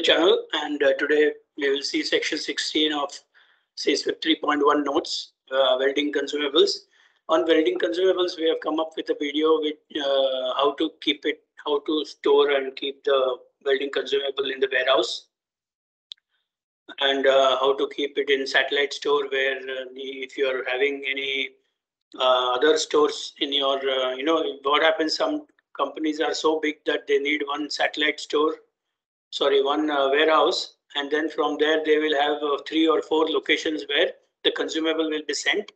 the channel, and today we will see section 16 of CSWIP 3.1 notes, welding consumables. On welding consumables, we have come up with a video with how to keep it, how to store and keep the welding consumable in the warehouse, and how to keep it in satellite store where if you are having any other stores in your, what happens, some companies are so big that they need one satellite store, one warehouse, and then from there they will have 3 or 4 locations where the consumable will be sent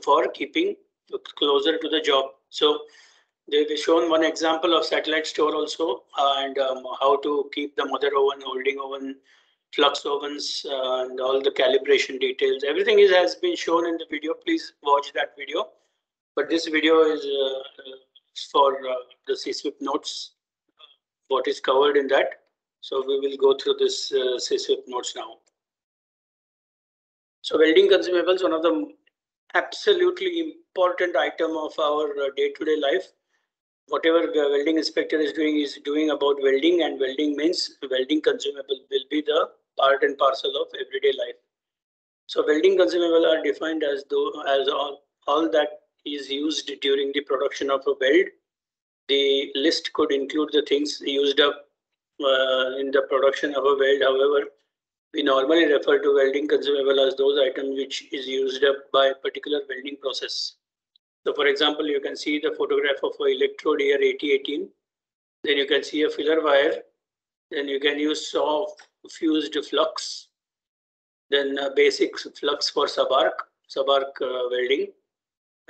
for keeping closer to the job. So they've shown one example of satellite store also, and how to keep the mother oven, holding oven, flux ovens, and all the calibration details. Everything has been shown in the video. Please watch that video. But this video is for the CSWIP notes, what is covered in that. So we will go through this CSWIP notes now. So welding consumables, one of the absolutely important item of our day-to-day life. Whatever the welding inspector is doing about welding, and welding means welding consumable will be the part and parcel of everyday life. So welding consumable are defined as all that is used during the production of a weld. The list could include the things used up in the production of a weld. However, we normally refer to welding consumable as those items which is used up by a particular welding process. So for example, you can see the photograph of an electrode here, 8018. Then you can see a filler wire. Then you can use saw fused flux. Then basic flux for subarc welding.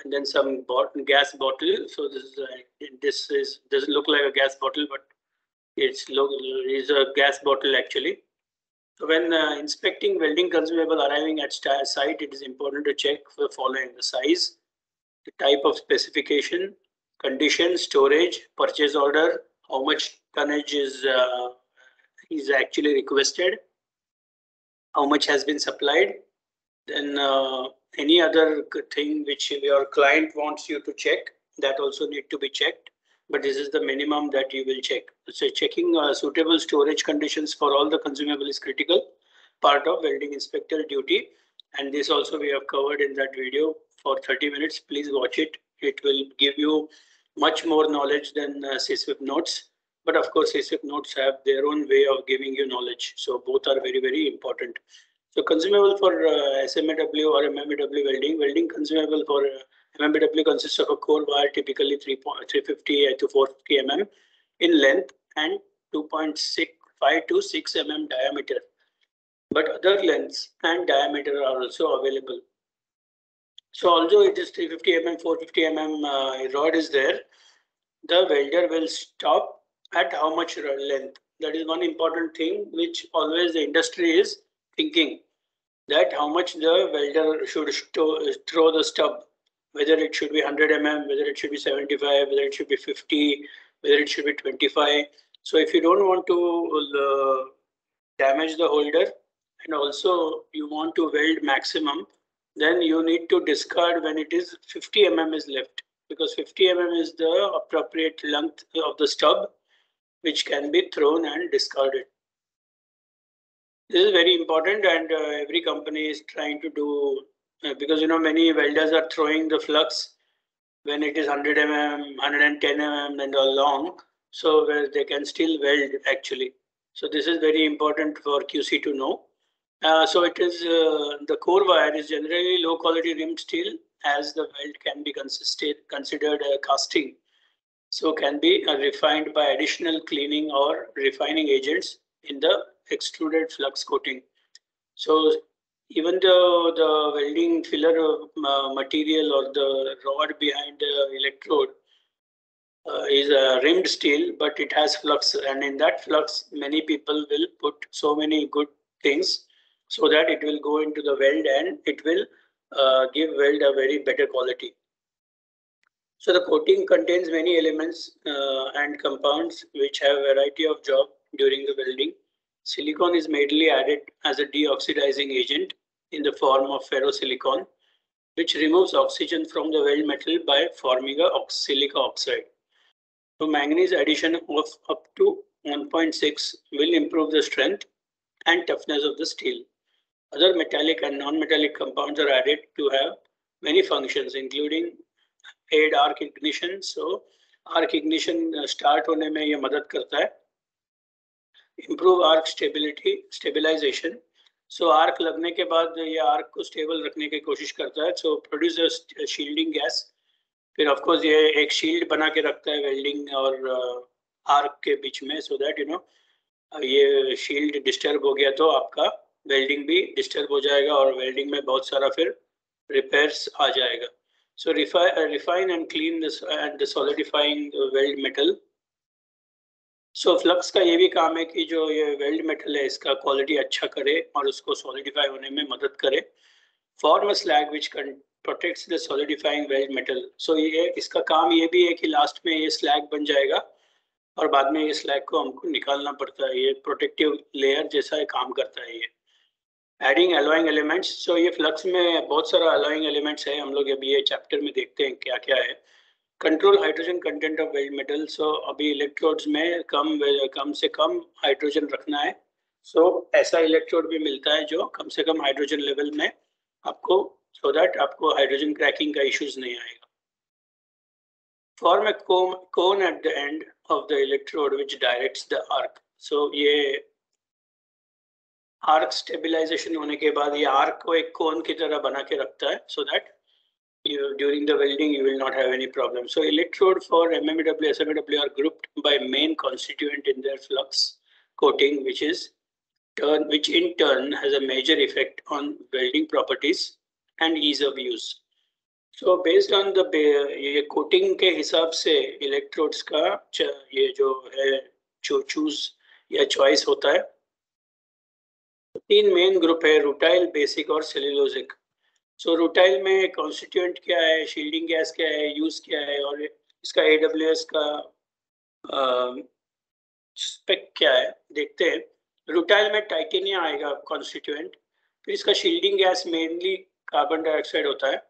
And then some gas bottle. So this doesn't look like a gas bottle, but is a gas bottle actually. So when inspecting welding consumable arriving at site, it is important to check the following: the size, the type of specification, condition, storage, purchase order, how much tonnage is actually requested, how much has been supplied, then any other thing which your client wants you to check, that also need to be checked. But this is the minimum that you will check. So checking suitable storage conditions for all the consumable is critical part of welding inspector duty. And this also we have covered in that video for 30 minutes. Please watch it. It will give you much more knowledge than CSWIP notes. But of course, CSWIP notes have their own way of giving you knowledge. So both are very, very important. So consumable for SMAW or MMAW welding consumable for MMAW consists of a core wire, typically 350 to 450 mm in length and 2.5 to 6 mm diameter. But other lengths and diameter are also available. So although it is 350 mm, 450 mm rod is there, the welder will stop at how much length. That is one important thing which always the industry is thinking, that how much the welder should throw the stub, whether it should be 100 mm, whether it should be 75, whether it should be 50, whether it should be 25. So if you don't want to damage the holder, and also you want to weld maximum, then you need to discard when it is 50 mm is left, because 50 mm is the appropriate length of the stub which can be thrown and discarded. This is very important, and every company is trying to do, because many welders are throwing the flux when it is 100 mm, 110 mm and all long, so where they can still weld actually. So this is very important for QC to know. So it is the core wire is generally low quality rimmed steel, as the weld can be considered casting. So can be refined by additional cleaning or refining agents in the extruded flux coating. So even though the welding filler material or the rod behind the electrode is rimmed steel, but it has flux, and in that flux many people will put so many good things so that it will go into the weld and it will give weld a very better quality. So the coating contains many elements and compounds which have a variety of job during the welding. Silicon is mainly added as a deoxidizing agent in the form of ferrosilicon, which removes oxygen from the weld metal by forming a silica oxide. So manganese addition of up to 1.6 will improve the strength and toughness of the steel. Other metallic and non-metallic compounds are added to have many functions, including aid arc ignition. So arc ignition start होने में ये मदद करता है. Improve arc stabilization. So arc लगने के बाद ये arc को stable रखने की कोशिश करता है. So produce a shielding gas. फिर of course ये एक shield बना के रखता है welding और arc के बीच में, so that you know ये shield disturb हो गया तो आपका welding भी disturb हो जाएगा और welding में बहुत सारा फिर repairs आ जाएगा. So refine and clean this and the solidifying weld metal. So flux का ये भी काम है कि जो ये weld metal है इसका quality अच्छा करे और उसको solidify होने में मदद करे. Form a slag which protects the solidifying weld metal. So ये इसका काम ये भी है कि last में ये slag बन जाएगा और बाद में ये slag को हमको निकालना पड़ता है. ये protective layer जैसा काम करता है ये. Adding alloying elements. So ये flux में बहुत सारा alloying elements है. हम लोग अभी ये chapter में देखते हैं क्या क्या है. Control hydrogen content of weld metal. So अभी electrodes में कम से कम hydrogen रखना है. So ऐसा electrode भी मिलता है जो कम से कम hydrogen level में आपको, so that आपको hydrogen cracking का issues नहीं आएगा. Form a cone at the end of the electrode which directs the arc. So ये arc stabilization होने के बाद ये arc को एक cone की तरह बना के रखता है, so that during the welding you will not have any problem. So electrode for MMW, SMW are grouped by main constituent in their flux coating, which in turn has a major effect on welding properties and ease of use. So based on the ये coating के हिसाब से electrodes का ये जो है choose या choice होता है. तीन मेन ग्रुप है, रूटाइल, बेसिक और सेल्यूलोजिक. सो रूटाइल में कॉन्स्टिट्यूएंट क्या है, शील्डिंग गैस क्या है, यूज क्या है और इसका AWS का स्पेक क्या है देखते हैं. रूटाइल में टाइटेनियम आएगा कॉन्स्टिट्यूएंट. फिर इसका shielding gas mainly carbon dioxide होता है.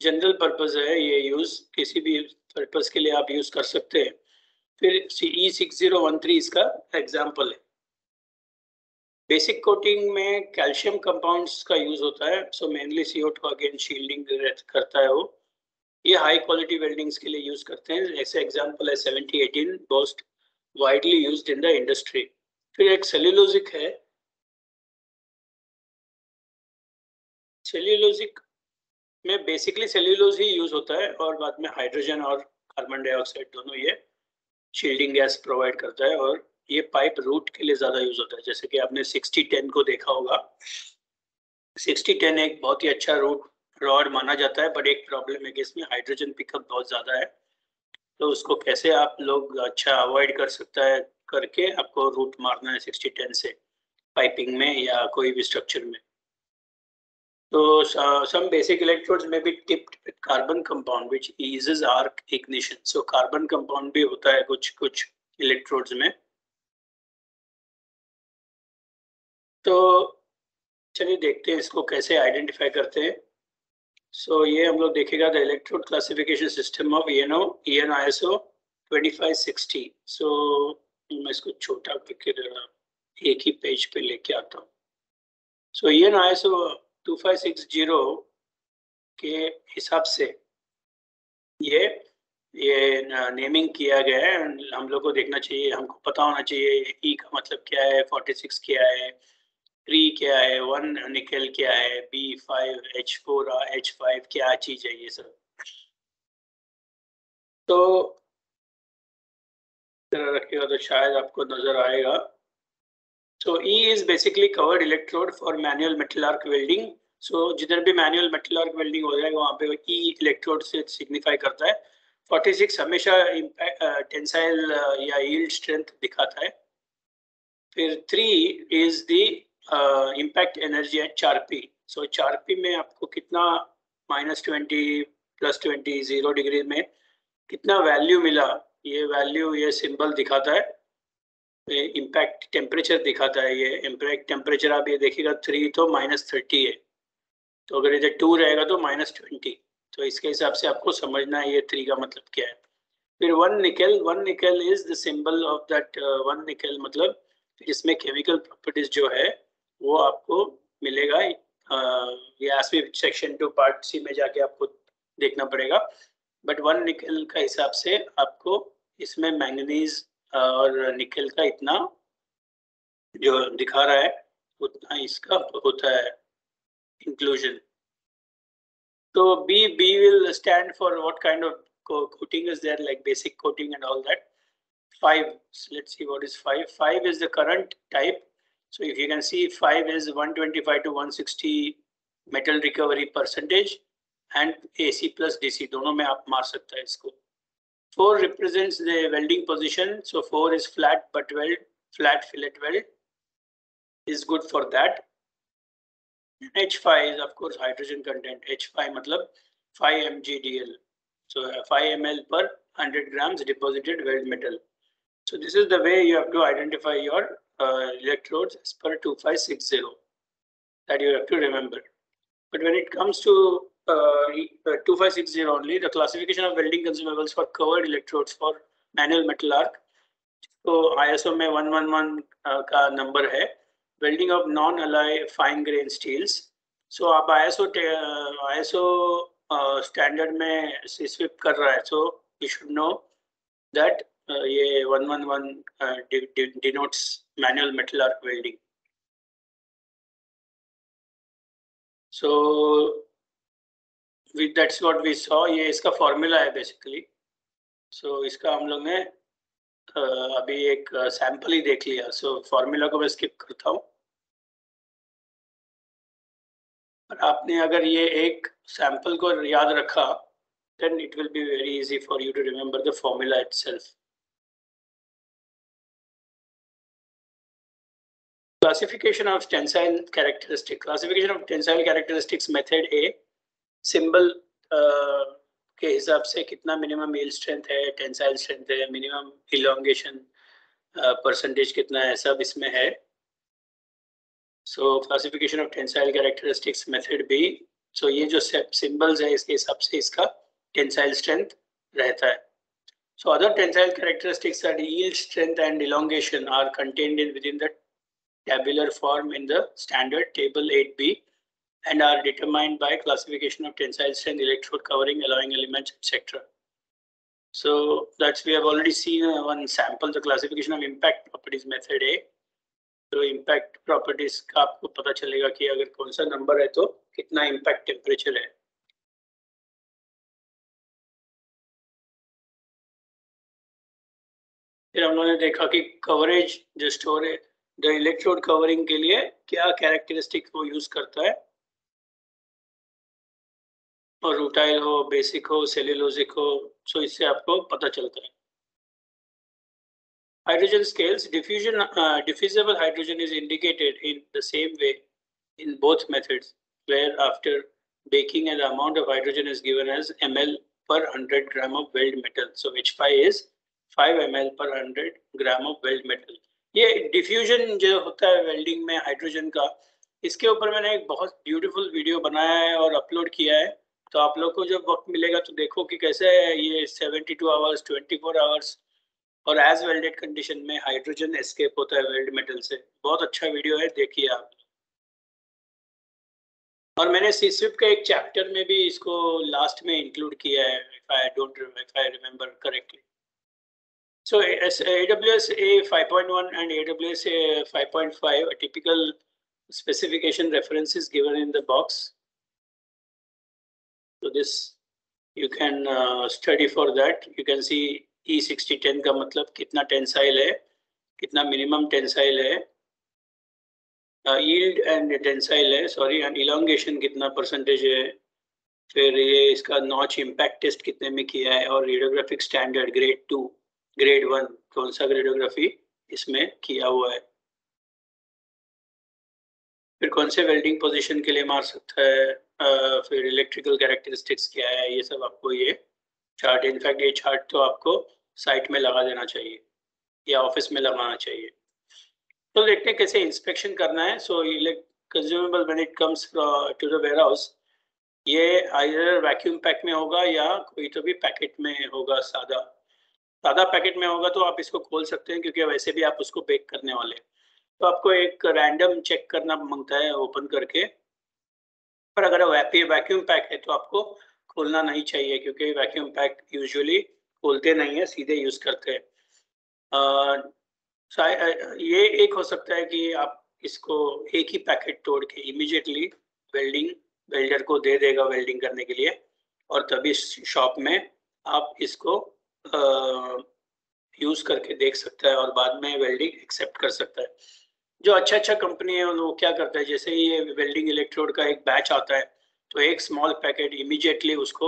जनरल पर्पस है ये, यूज किसी भी पर्पस के लिए आप यूज कर सकते हैं. फिर E6013 इसका एग्जाम्पल है. बेसिक कोटिंग में कैल्शियम कंपाउंड्स का यूज होता है. So mainly CO2 again shielding करता है वो. ये हाई क्वालिटी वेल्डिंग्स के लिए यूज करते हैं. ऐसे एग्जांपल है 7018, most widely used in the industry. फिर एक सेल्यूलोजिक है. सेल्यूलोजिक में बेसिकली सेल्यूलोज ही यूज होता है और बाद में हाइड्रोजन और कार्बन डाइऑक्साइड दोनों ये शील्डिंग गैस प्रोवाइड करता है. और ये पाइप रूट के लिए ज्यादा यूज होता है. जैसे कि आपने 6010 को देखा होगा. 6010 एक बहुत ही अच्छा रूट रॉड माना जाता है, बट एक प्रॉब्लम है कि इसमें हाइड्रोजन पिकअप बहुत ज्यादा है. तो उसको कैसे आप लोग अच्छा अवॉइड कर सकता है करके आपको रूट मारना है 6010 से पाइपिंग में या कोई भी स्ट्रक्चर में. तो some basic electrodes may be tipped with carbon compound which eases arc ignition. So carbon compound भी होता है कुछ electrodes में. तो चलिए देखते हैं इसको कैसे आइडेंटिफाई करते हैं. सो ये हम लोग देखेगा the electrode classification system of EN ISO 2560. सो मैं इसको छोटा करके एक ही पेज पे लेके आता हूँ. सो EN ISO 2560 के हिसाब से ये नेमिंग किया गया है. हम लोग को देखना चाहिए, हमको पता होना चाहिए E का मतलब क्या है, 46 क्या है, 3 क्या है, 1 निकल क्या है, B5 H4 H5 क्या चीज है ये सब. तो रखिएगा तो शायद आपको नजर आएगा. So E is basically covered electrode for manual metal arc welding. So जिधर भी मैनुअल मेटल आर्क वेल्डिंग हो जाएगा वहाँ पे E इलेक्ट्रोड से सिग्निफाई करता है. 46 हमेशा टेंसाइल या यील्ड स्ट्रेंथ दिखाता है. फिर 3 is the impact energy at 4P. So 4P में आपको कितना -20 +20 0 डिग्री में कितना वैल्यू मिला, ये वैल्यू ये सिंबल दिखाता है. इम्पैक्ट टेम्परेचर दिखाता है. ये इम्पैक्ट टेम्परेचर आप ये देखिएगा 3 तो -30 है. तो अगर इधर 2 रहेगा तो -20. तो इसके हिसाब से आपको समझना है ये 3 का मतलब क्या है. फिर वन निकल is the symbol of that one निकल, मतलब इसमें केमिकल प्रॉपर्टीज जो है वो आपको मिलेगा। ये सेक्शन 2 पार्ट सी में जाके आपको देखना पड़ेगा, बट वन निकल का हिसाब से आपको इसमें मैंगनीज और निकल का इतना जो दिखा रहा है उतना इसका होता है इंक्लूजन। तो B will stand for what kind of coating is there, like basic coating and all that. 5, let's see what is 5. 5 is the current type. So if you can see, 5 is 125 to 160 metal recovery percentage and AC plus DC दोनों में आप मार सकता है इसको। 4 represents the welding position. So 4 is flat butt weld, flat fillet weld is good for that. H5 is of course hydrogen content. H5 मतलब 5 mgdl. So 5 ml per 100 grams deposited weld metal. So this is the way you have to identify your electrodes as per 2560. That you have to remember. But when it comes to 2560 only, the classification of welding consumables for covered electrodes for manual metal arc. तो ISO में 111 का number है, welding of non-alloy fine grain steels. So आप ISO standard में CSWIP कर रहा है, so you should know that ये 111 denotes manual metal arc welding. So that's what we saw. ये इसका फॉर्मूला है बेसिकली. So इसका हम लोग ने अभी एक सैंपल ही देख लिया. So फॉर्मूला को मैं स्किप करता हूँ. और आपने अगर ये एक सैंपल को याद रखा, then it will be very easy for you to remember the formula itself. Classification of tensile characteristics. Classification of tensile characteristics method A. Symbol के हिसाब से कितना मिनिमम यील्ड स्ट्रेंथ है, टेंसाइल स्ट्रेंथ है, मिनिमम इलोंगेशन परसेंटेज कितना है, सब इसमें है. So classification of tensile characteristics method B. So ये जो सिंबल्स है इसके हिसाब से इसका टेंसाइल स्ट्रेंथ रहता है. So other tensile characteristics are yield strength and elongation are contained in with in the tabular form in the standard table 8B and are determined by classification of tensile strength, electrode covering, alloying elements, etc. So that's we have already seen one sample, the classification of impact properties method A. तो impact properties का आपको पता चलेगा कि अगर कौन सा number है तो कितना impact temperature है. फिर हम लोगों ने देखा कि कवरेज जो स्टोर है द इलेक्ट्रोड कवरिंग के लिए क्या कैरेक्टरिस्टिक वो यूज करता है, और रूटाइल हो, बेसिक हो, सेल्यूलोजिक हो. सो इससे आपको पता चलता है. Hydrogen scales. diffusible hydrogen is indicated in the same way in both methods, where after baking the amount of hydrogen is given as ml per 100 gram of weld metal. So H5 is 5 ml per 100 gram of weld metal. ये diffusion जो होता है welding में hydrogen का, इसके ऊपर मैंने एक बहुत ब्यूटीफुल वीडियो बनाया है और अपलोड किया है. तो आप लोग को जब वक्त मिलेगा तो देखो कि कैसे ये 72 आवर्स, 24 आवर्स और एज वेल्डेड कंडीशन में हाइड्रोजन एस्केप होता है वेल्ड मेटल से. बहुत अच्छा वीडियो है, देखिए आप. और मैंने CSWIP के एक चैप्टर में भी इसको लास्ट में इंक्लूड किया है, if I remember correctly. So AWS A 5.1 and AWS A 5.5, a typical specification reference is given in the box. So this you can study for that. You can see E6010 का मतलब कितना tensile है, कितना minimum tensile है, yield and tensile है, sorry, and elongation कितना percentage है. फिर ये इसका नॉच इम्पैक्ट टेस्ट कितने में किया है, और रेडियोग्राफिक स्टैंडर्ड ग्रेड 2, ग्रेड 1 कौन सा रेडियोग्राफी इसमें किया हुआ है. फिर कौन से वेल्डिंग पोजीशन के लिए मार सकता है, फिर इलेक्ट्रिकल कैरेक्टरिस्टिक्स क्या है, ये सब आपको ये चार्ट, इनफैक्ट ये चार्ट तो आपको साइट में लगा देना चाहिए या ऑफिस में लगाना चाहिए. तो देखते हैं कैसे इंस्पेक्शन करना है. So consumable when it comes to the warehouse, ये आइदर वैक्यूम पैक में होगा या कोई तो भी पैकेट में होगा सादा. सादा पैकेट में होगा तो आप इसको खोल सकते हैं, क्योंकि वैसे भी आप उसको बेक करने वाले हैं। तो आपको एक रैंडम चेक करना मांगता है ओपन करके, पर अगर वैक्यूम पैक है तो आपको खोलना नहीं चाहिए, क्योंकि वैक्यूम पैक यूजुअली खोलते नहीं है, सीधे यूज करते हैं। ये एक हो सकता है कि आप इसको एक ही पैकेट तोड़ के इमीडिएटली वेल्डर को दे देगा वेल्डिंग करने के लिए, और तभी शॉप में आप इसको यूज करके देख सकता है और बाद में वेल्डिंग एक्सेप्ट कर सकता है। जो अच्छा कंपनी है वो क्या करता है, जैसे ही ये वेल्डिंग इलेक्ट्रोड का एक बैच आता है तो एक स्मॉल पैकेट इमीडिएटली उसको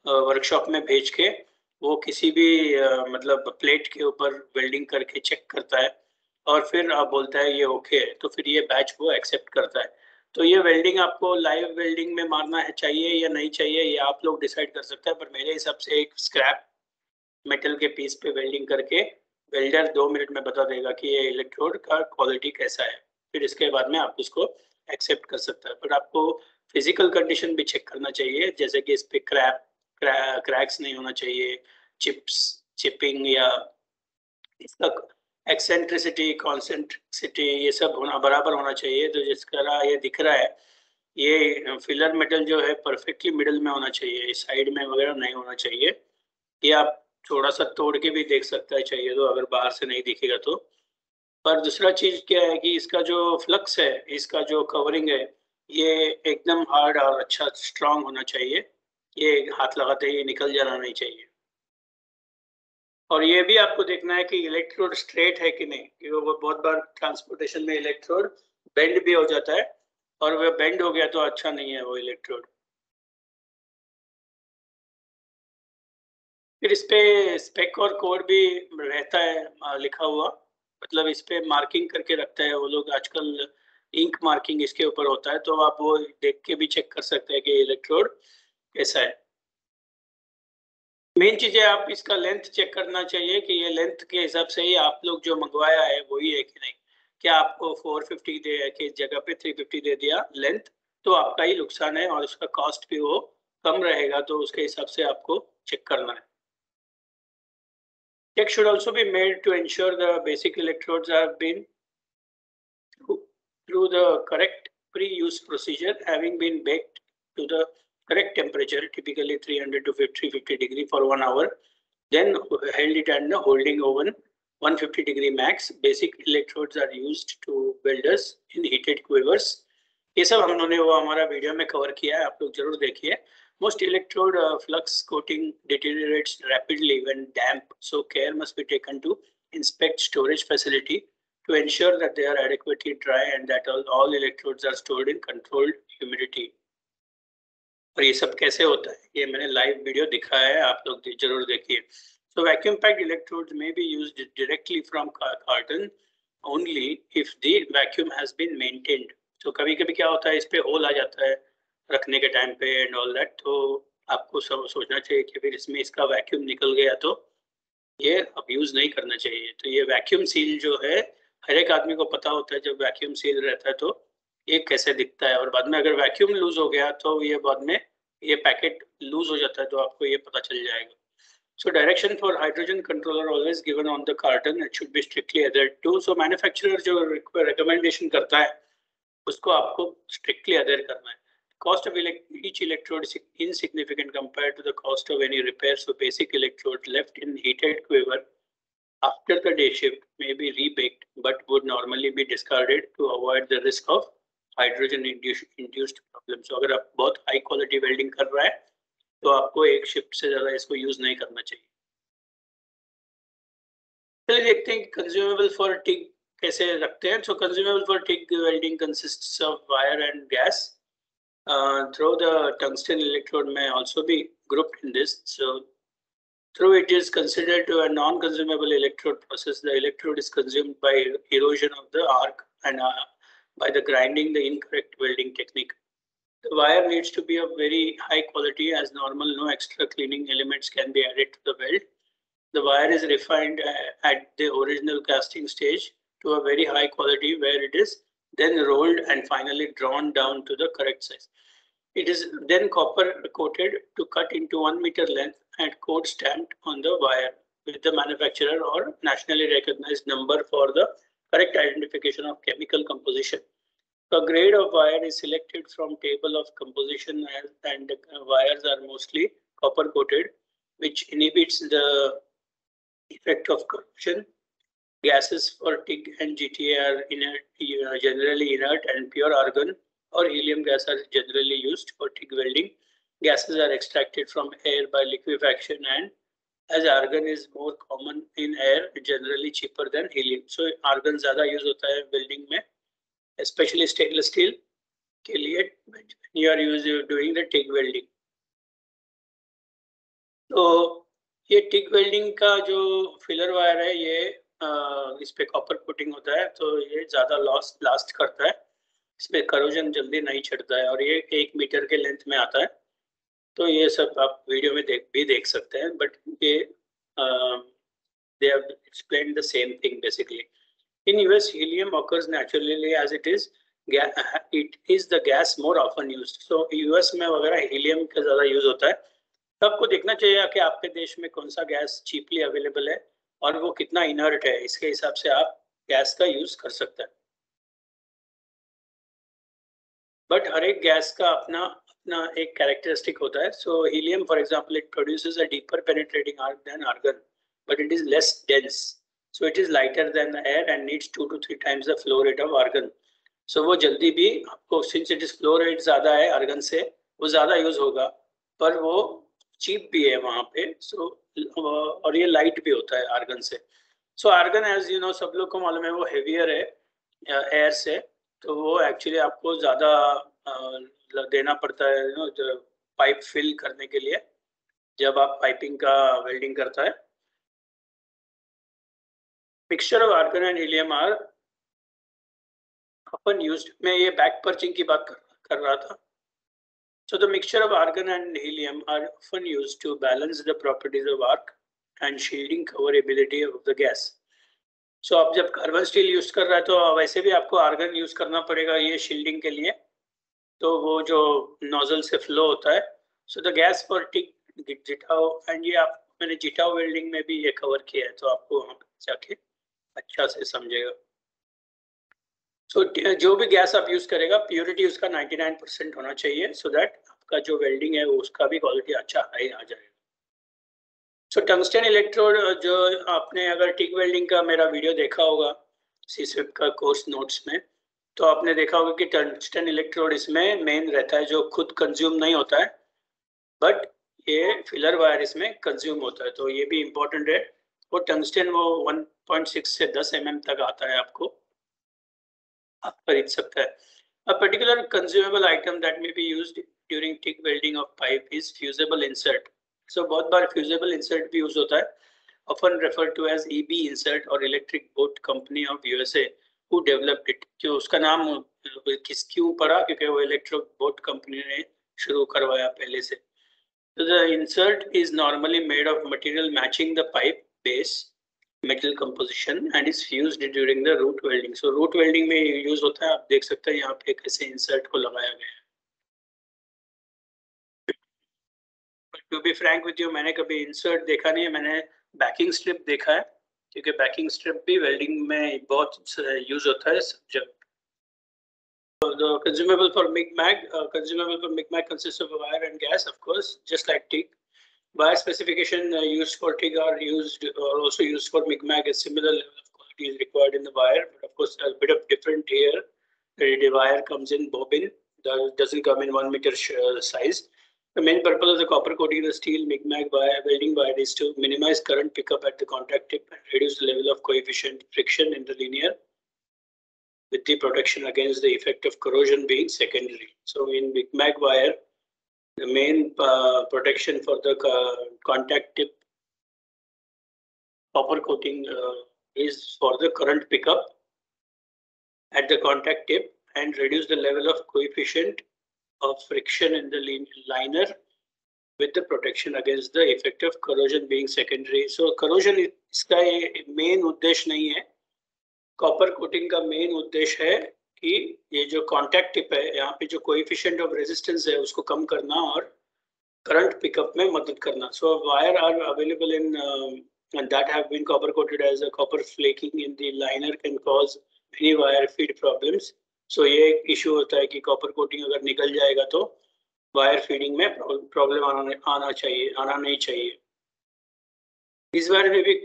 वर्कशॉप में भेज के वो किसी भी मतलब प्लेट के ऊपर वेल्डिंग करके चेक करता है, और फिर बोलता है ये ओके है, तो फिर ये बैच वो एक्सेप्ट करता है। तो ये वेल्डिंग आपको लाइव वेल्डिंग में मारना है चाहिए या नहीं चाहिए, ये आप लोग डिसाइड कर सकते हैं, पर मेरे हिसाब से एक स्क्रैप मेटल के पीस पे वेल्डिंग करके वेल्डर 2 मिनट में बता देगा कि ये इलेक्ट्रोड का क्वालिटी कैसा है, फिर इसके बाद में आप उसको एक्सेप्ट कर सकता है। पर आपको फिजिकल कंडीशन भी चेक करना चाहिए, जैसे कि इस पे क्रैक्स नहीं होना चाहिए, चिपिंग या इसका एक्सेंट्रिसिटी, कॉन्सेंट्रिसिटी, ये सब होना बराबर होना चाहिए। तो जिस तरह ये दिख रहा है, ये फिलर मेटल जो है परफेक्टली मिडल में होना चाहिए, साइड में वगैरह नहीं होना चाहिए। ये आप थोड़ा सा तोड़ के भी देख सकता है चाहिए तो, अगर बाहर से नहीं दिखेगा तो। पर दूसरा चीज क्या है कि इसका जो फ्लक्स है, इसका जो कवरिंग है, ये एकदम हार्ड और अच्छा स्ट्रांग होना चाहिए, ये हाथ लगाते ही निकल जाना नहीं चाहिए। और ये भी आपको देखना है कि इलेक्ट्रोड स्ट्रेट है कि नहीं, क्योंकि वो बहुत बार ट्रांसपोर्टेशन में इलेक्ट्रोड बेंड भी हो जाता है, और वह बेंड हो गया तो अच्छा नहीं है वो इलेक्ट्रोड। फिर इस पे स्पेक और कोड भी रहता है लिखा हुआ, मतलब इस पे मार्किंग करके रखता है वो लोग आजकल, इंक मार्किंग इसके ऊपर होता है, तो आप वो देख के भी चेक कर सकते हैं कि इलेक्ट्रोड कैसा है। मेन चीज है आप इसका लेंथ चेक करना चाहिए कि ये लेंथ के हिसाब से ही आप लोग जो मंगवाया है वही है कि नहीं। क्या आपको 450 दे के जगह पे 350 दे दिया लेंथ, तो आपका ही नुकसान है और उसका कॉस्ट भी वो कम रहेगा, तो उसके हिसाब से आपको चेक करना है। Check should also be made to ensure the basic electrodes have been through the correct pre-use procedure, having been baked to the correct temperature, typically 300 to 350 degree for 1 hour, then held it at the holding oven 150 degree max. Basic electrodes are used to welders in heated quivers. ये सब हमने वो हमारा video में cover किया है, आप लोग जरूर देखिए। Most electrode flux coating deteriorates rapidly when damp, so care must be taken to inspect storage facility to ensure that they are adequately dry and that all electrodes are stored in controlled humidity. और ये सब कैसे होता है ये मैंने live video दिखाया है, आप लोग जरूर देखिए। So vacuum packed electrodes may be used directly from carton only if the vacuum has been maintained. तो कभी कभी क्या होता है, इस पे होल आ जाता है रखने के टाइम पे एंड ऑल दैट, तो आपको सब सोचना चाहिए कि फिर इसमें इसका वैक्यूम निकल गया तो ये अब यूज नहीं करना चाहिए। तो ये वैक्यूम सील जो है, हर एक आदमी को पता होता है जब वैक्यूम सील रहता है तो ये कैसे दिखता है, और बाद में अगर वैक्यूम लूज हो गया तो ये बाद में ये पैकेट लूज हो जाता है तो आपको ये पता चल जाएगा। So direction for hydrogen controller always given on the carton, it should be strictly adhered to. So manufacturer जो recommendation करता है उसको आपको strictly adhere करना है। Cost of each electrode is insignificant compared to the cost of any repair. So basic electrode left in heated quiver after the day shift may be rebaked, but would normally be discarded to avoid the risk of hydrogen induced problems. So अगर आप बहुत high quality welding कर रहा है तो आपको एक shift से ज्यादा इसको यूज नहीं करना चाहिए। चलिए देखते हैं कंज्यूमेबल फॉर टिग कैसे रखते हैं। So consumable for TIG welding consists of wire and gas, through the tungsten electrode may also be grouped in this. So through it is considered to a non-consumable electrode process. The electrode is consumed by erosion of the arc and by the grinding the incorrect welding technique. The wire needs to be of very high quality as normal. No extra cleaning elements can be added to the weld. The wire is refined at the original casting stage to a very high quality where it is then rolled and finally drawn down to the correct size. It is then copper coated to cut into 1 meter length and code stamped on the wire. with the manufacturer or nationally recognized number for the correct identification of chemical composition. The grade of wire is selected from table of composition and wires are mostly copper coated, which inhibits the effect of corrosion. Gases for TIG and GTA are inert, generally inert, and pure argon or helium gas are generally used for TIG welding. Gases are extracted from air by liquefaction, and as argon is more common in air, generally cheaper than helium. So argon ज़्यादा use होता है welding में, especially stainless steel के लिए when you are doing the TIG welding. तो ये TIG welding का जो फिलर वायर है ये इस पे कॉपर कोटिंग होता है, तो ये ज़्यादा लास्ट करता है, इसमें करोजन जल्दी नहीं चढ़ता है और ये 1 मीटर के लेंथ में आता है. तो ये सब आप वीडियो में देख सकते हैं, बट ये they have explained the same thing basically. In US, helium occurs naturally as it is the gas more often used. So US में वगैरह helium का ज़्यादा यूज होता है. तो आपको देखना चाहिए कि आपके देश में कौन सा गैस चीपली अवेलेबल है और वो कितना इनर्ट है, इसके हिसाब से आप गैस का यूज कर सकते हैं. बट हर एक गैस का अपना एक कैरेक्टरिस्टिक होता है. So helium for example it produces a deeper penetrating arc than argon, but it is less dense, so it is lighter than air and needs 2 to 3 times the flow rate of argon. So वो जल्दी भी आपको, since it is flow rate ज़्यादा है argon से, वो ज़्यादा use होगा, पर वो चीप भी है वहाँ पे. सो और ये लाइट भी होता है आर्गन से. सो आर्गन एज यू नो, सब लोग को मालूम है वो हेवियर है एयर से, तो वो एक्चुअली आपको ज़्यादा देना पड़ता है जो पाइप फिल करने के लिए जब आप पाइपिंग का वेल्डिंग करता है. Mixture of argon and helium are often used. मैं ये बैक पर्चिंग की बात कर रहा था. So the mixture of argon and helium are often used to balance the properties of arc and shielding coverability of the gas. So आप जब carbon steel use कर रहा है तो वैसे भी आपको आर्गन यूज करना पड़ेगा ये शील्डिंग के लिए, तो वो जो नोजल से फ्लो होता है. So the gas for TIG जिटाओ, एंड ये आप मैंने जिटाओ वेल्डिंग में भी ये कवर किया है, तो आपको वहाँ पे जाके अच्छा से समझेगा. सो जो भी गैस आप यूज करेगा प्योरिटी उसका 99% होना चाहिए, सो दैट आपका जो वेल्डिंग है उसका भी क्वालिटी अच्छा हाई आ जाएगा. सो टंगस्टन इलेक्ट्रोड, जो आपने अगर टिक वेल्डिंग का मेरा वीडियो देखा होगा CSWIP का कोर्स नोट्स में, तो आपने देखा होगा कि टंगस्टन इलेक्ट्रोड इसमें मेन रहता है, जो खुद कंज्यूम नहीं होता है, बट ये फिलर वायर इसमें कंज्यूम होता है. तो ये भी इम्पोर्टेंट है. वो टंगस्टन वो 1.6 से 10 mm तक आता है, आपको आप खरीद सकता है. A particular consumable item that may be used during TIG welding of pipe is fusible insert. So बहुत बार fusible insert भी यूज होता है, often referred to as EB insert or Electric Boat Company of USA who developed it. जो उसका नाम क्यों पड़ा, क्योंकि वो इलेक्ट्रिक बोट कंपनी ने शुरू करवाया पहले से. So the insert is normally made of material matching the pipe base metal composition and is fused during the root welding. So root welding में यूज होता है. आप देख सकते हैं यहाँ पे कैसे इंसर्ट को लगाया गया है. But to be frank with you, मैंने कभी इंसर्ट देखा नहीं है, मैंने बैकिंग स्ट्रिप देखा है, क्योंकि बैकिंग स्ट्रिप भी वेल्डिंग में बहुत यूज होता है. जब the consumable for MIG-MAG consists of wire and gas, of course, just like TIG. Wire specification used for TIG are also used for MIG-MAG. A similar level of quality is required in the wire, but of course a bit of different here. The wire comes in bobbin, doesn't come in 1 meter size. The main purpose of the copper coating of the steel MIG-MAG welding wire is to minimize current pickup at the contact tip and reduce the level of coefficient friction in the linear, with the protection against the effect of corrosion being secondary. So in MIG-MAG wire, the main protection for the contact tip copper coating is for the current pickup at the contact tip and reduce the level of coefficient of friction in the liner, with the protection against the effect of corrosion being secondary. So corrosion इसका main उद्देश्य नहीं है. Copper coating का main उद्देश्य है कि ये जो कॉन्टैक्ट टिप है, यहाँ पे जो कोएफिशिएंट ऑफ रेजिस्टेंस है उसको कम करना और करंट पिकअप में मदद करना. So wire are available in and that have been copper coated as a copper flaking in the liner can cause many wire feed problems. So ये issue होता है कि copper coating अगर निकल जाएगा तो wire feeding में problem आना नहीं चाहिए. These wires may be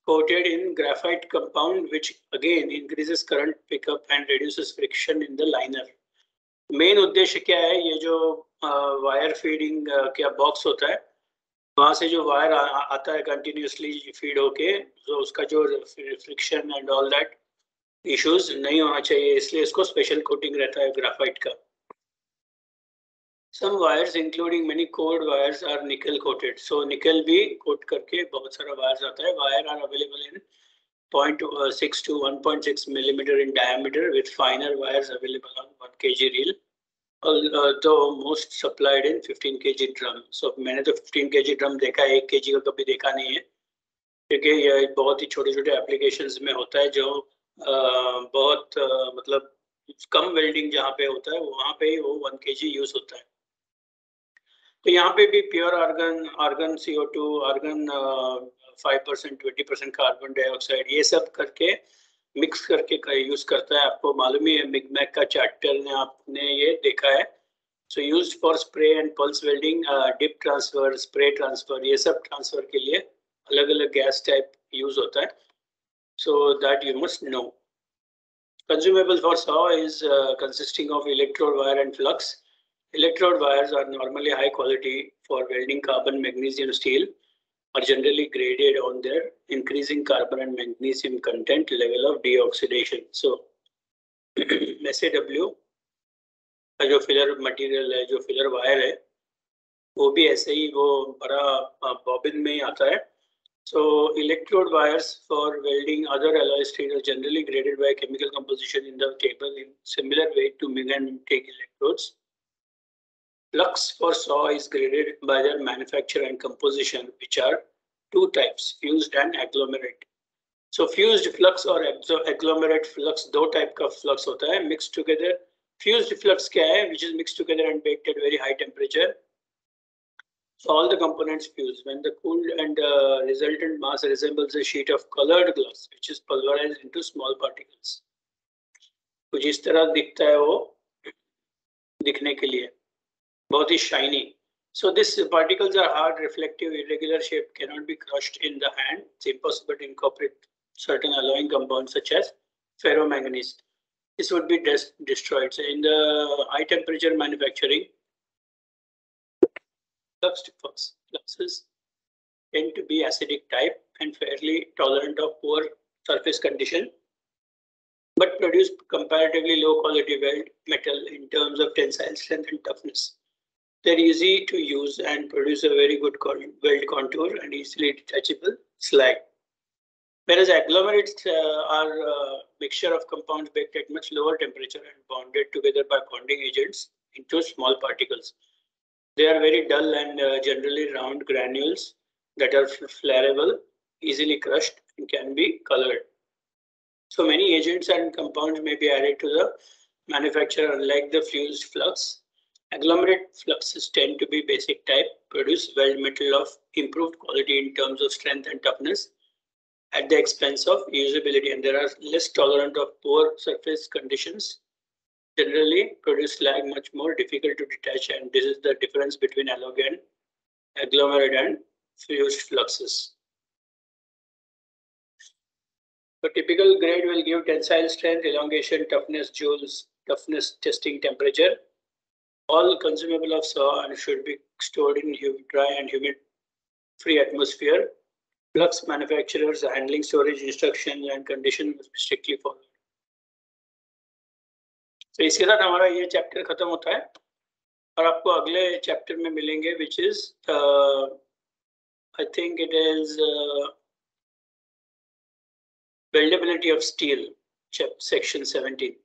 coated in graphite compound, which again increases current pickup and reduces friction in the liner. Main उद्देश्य क्या है, ये जो wire feeding क्या box होता है, वहाँ से जो वायर आता है कंटिन्यूसली फीड होके, तो उसका जो friction and all that issues नहीं होना चाहिए, इसलिए इसको स्पेशल कोटिंग रहता है ग्राफाइट का. Some wires including many cored wires are nickel coated. So nickel भी कोट करके बहुत सारा वायर्स आता है. Wire are available in 0.6 to 1.6 millimeter in diameter with finer wires available on 1 kg reel. तो most supplied in 15 kg drum. So मैंने तो 15 kg drum देखा है, 1 kg का कभी देखा नहीं है, क्योंकि ये बहुत ही छोटे छोटे एप्लीकेशंस में होता है, जो बहुत मतलब कम वेल्डिंग जहाँ पे होता है वहाँ पे ही वो 1 kg यूज होता है. तो यहाँ पे भी pure argon CO2, argon 5%, 20% carbon dioxide, ये सब करके मिक्स करके यूज करता है. आपको मालूम ही है, मिगमैक का चैप्टर ने आपने ये देखा है. So used for spray and pulse welding, dip transfer, spray transfer, ये सब ट्रांसफर के लिए अलग अलग गैस टाइप यूज होता है. So that you must know. Consumable for saw is consisting of electrode wire and flux. Electrode wires are normally high quality for welding carbon, magnesium, steel, are generally graded on their increasing carbon and magnesium content level of deoxidation. So SAW का जो filler material है, जो filler wire है, वो भी ऐसे ही वो बड़ा बॉबिन में ही आता है. So electrode wires for welding other alloy steel are generally graded by chemical composition in the table in similar way to MIG and TIG electrodes. Flux for saw is graded by their manufacture and composition, which are two types, fused and agglomerate. So fused flux or agglomerate flux, दो type का flux होता है mixed together. Fused flux क्या है, which is mixed together and baked at very high temperature. So all the components fuse when the cooled and resultant mass resembles a sheet of colored glass, which is pulverized into small particles. कुछ इस तरह दिखता है वो दिखने के लिए, बहुत ही shiny. So these particles are hard, reflective, irregular shape, cannot be crushed in the hand. It's impossible to incorporate certain alloying compounds such as ferromanganese. This would be destroyed. So in the high temperature manufacturing, fluxes tend to be acidic type and fairly tolerant of poor surface condition, but produce comparatively low quality weld metal in terms of tensile strength and toughness. They're easy to use and produce a very good weld contour and easily detachable slag. Whereas agglomerates are a mixture of compounds baked at much lower temperature and bonded together by bonding agents into small particles. They are very dull and generally round granules that are flammable, easily crushed, and can be colored. So many agents and compounds may be added to the manufacture. Unlike the fused flux, agglomerate fluxes tend to be basic type, produce weld metal of improved quality in terms of strength and toughness at the expense of usability, and they are less tolerant of poor surface conditions. Generally produce slag much more difficult to detach, and this is the difference between agglomerate and fused fluxes. The typical grade will give tensile strength, elongation, toughness, joules, toughness, testing temperature. All consumable of saw and should be stored in dry and humid free atmosphere. Flux manufacturers handling storage instructions and conditions must be strictly followed. तो इसके साथ हमारा ये chapter खत्म होता है और आपको अगले चैप्टर में मिलेंगे, which is I think it is weldability of steel, section 17.